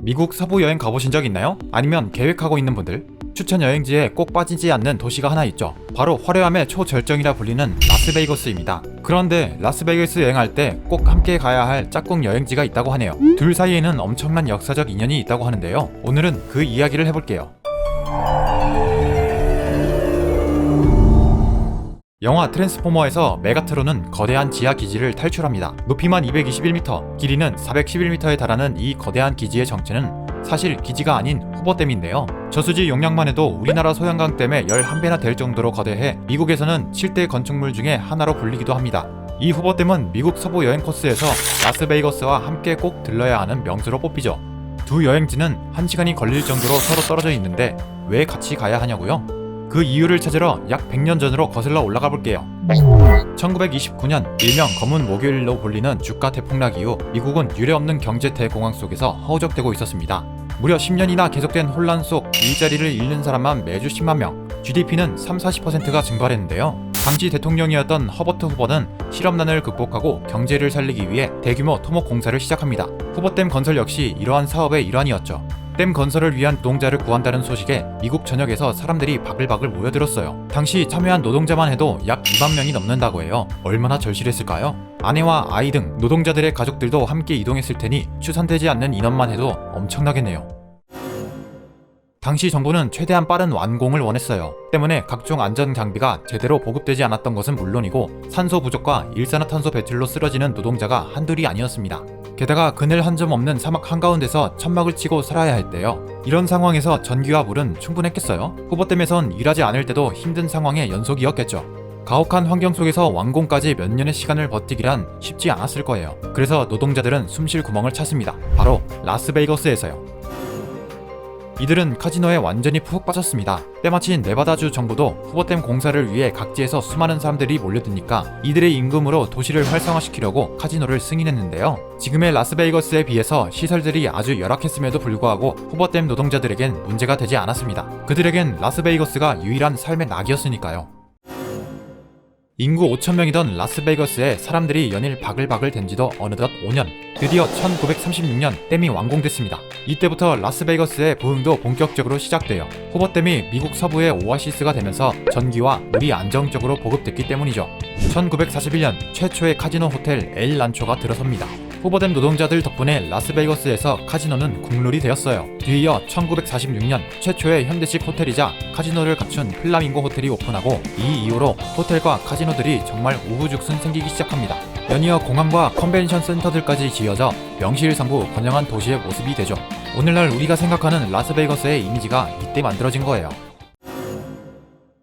미국 서부 여행 가보신 적 있나요? 아니면 계획하고 있는 분들? 추천 여행지에 꼭 빠지지 않는 도시가 하나 있죠. 바로 화려함의 초절정이라 불리는 라스베이거스입니다. 그런데 라스베이거스 여행할 때 꼭 함께 가야 할 짝꿍 여행지가 있다고 하네요. 둘 사이에는 엄청난 역사적 인연이 있다고 하는데요. 오늘은 그 이야기를 해볼게요. 영화 트랜스포머에서 메가트론은 거대한 지하 기지를 탈출합니다. 높이만 221m, 길이는 411m에 달하는 이 거대한 기지의 정체는 사실 기지가 아닌 후보댐인데요. 저수지 용량만 해도 우리나라 소양강댐의 11배나 될 정도로 거대해 미국에서는 7대 건축물 중에 하나로 불리기도 합니다. 이 후보댐은 미국 서부 여행 코스에서 라스베이거스와 함께 꼭 들러야 하는 명소로 뽑히죠. 두 여행지는 1시간이 걸릴 정도로 서로 떨어져 있는데 왜 같이 가야 하냐고요? 그 이유를 찾으러 약 100년 전으로 거슬러 올라가 볼게요. 1929년 일명 검은 목요일로 불리는 주가 대폭락 이후 미국은 유례없는 경제 대공황 속에서 허우적대고 있었습니다. 무려 10년이나 계속된 혼란 속 일자리를 잃는 사람만 매주 10만 명, GDP는 30-40%가 증발했는데요. 당시 대통령이었던 허버트 후버는 실업난을 극복하고 경제를 살리기 위해 대규모 토목 공사를 시작합니다. 후버댐 건설 역시 이러한 사업의 일환이었죠. 댐 건설을 위한 노동자를 구한다는 소식에 미국 전역에서 사람들이 바글바글 모여들었어요. 당시 참여한 노동자만 해도 약 2만 명이 넘는다고 해요. 얼마나 절실했을까요? 아내와 아이 등 노동자들의 가족들도 함께 이동했을 테니 추산되지 않는 인원만 해도 엄청나겠네요. 당시 정부는 최대한 빠른 완공을 원했어요. 때문에 각종 안전 장비가 제대로 보급되지 않았던 것은 물론이고 산소 부족과 일산화탄소 배출로 쓰러지는 노동자가 한둘이 아니었습니다. 게다가 그늘 한 점 없는 사막 한가운데서 천막을 치고 살아야 할 때요. 이런 상황에서 전기와 물은 충분했겠어요? 후보댐에선 일하지 않을 때도 힘든 상황의 연속이었겠죠. 가혹한 환경 속에서 완공까지 몇 년의 시간을 버티기란 쉽지 않았을 거예요. 그래서 노동자들은 숨쉴 구멍을 찾습니다. 바로 라스베이거스에서요. 이들은 카지노에 완전히 푹 빠졌습니다. 때마침 네바다주 정부도 후보댐 공사를 위해 각지에서 수많은 사람들이 몰려드니까 이들의 임금으로 도시를 활성화시키려고 카지노를 승인했는데요. 지금의 라스베이거스에 비해서 시설들이 아주 열악했음에도 불구하고 후보댐 노동자들에겐 문제가 되지 않았습니다. 그들에겐 라스베이거스가 유일한 삶의 낙이었으니까요. 인구 5,000명이던 라스베이거스에 사람들이 연일 바글바글 된 지도 어느덧 5년. 드디어 1936년 댐이 완공됐습니다. 이때부터 라스베이거스의 부흥도 본격적으로 시작돼요. 후보댐이 미국 서부의 오아시스가 되면서 전기와 물이 안정적으로 보급됐기 때문이죠. 1941년 최초의 카지노 호텔 엘 란초가 들어섭니다. 후보댐 노동자들 덕분에 라스베이거스에서 카지노는 국룰이 되었어요. 뒤이어 1946년 최초의 현대식 호텔이자 카지노를 갖춘 플라밍고 호텔이 오픈하고 이 이후로 호텔과 카지노들이 정말 우후죽순 생기기 시작합니다. 연이어 공항과 컨벤션 센터들까지 지어져 명실상부 번영한 도시의 모습이 되죠. 오늘날 우리가 생각하는 라스베이거스의 이미지가 이때 만들어진 거예요.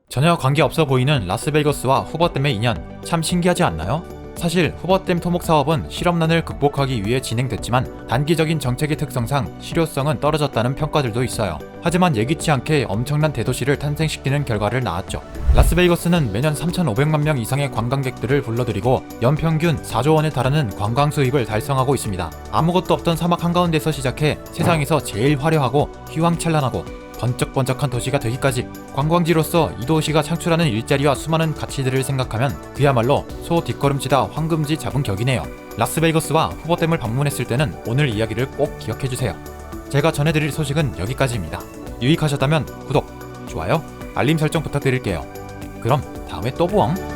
전혀 관계없어 보이는 라스베이거스와 후보댐의 인연, 참 신기하지 않나요? 사실 후보댐 토목 사업은 실업난을 극복하기 위해 진행됐지만 단기적인 정책의 특성상 실효성은 떨어졌다는 평가들도 있어요. 하지만 예기치 않게 엄청난 대도시를 탄생시키는 결과를 낳았죠. 라스베이거스는 매년 3,500만 명 이상의 관광객들을 불러들이고 연평균 4조 원에 달하는 관광 수입을 달성하고 있습니다. 아무것도 없던 사막 한가운데서 시작해 세상에서 제일 화려하고 휘황찬란하고 번쩍번쩍한 도시가 되기까지 관광지로서 이 도시가 창출하는 일자리와 수많은 가치들을 생각하면 그야말로 소 뒷걸음치다 황금지 잡은 격이네요. 라스베이거스와 후보댐을 방문했을 때는 오늘 이야기를 꼭 기억해주세요. 제가 전해드릴 소식은 여기까지입니다. 유익하셨다면 구독, 좋아요, 알림 설정 부탁드릴게요. 그럼 다음에 또 보엉!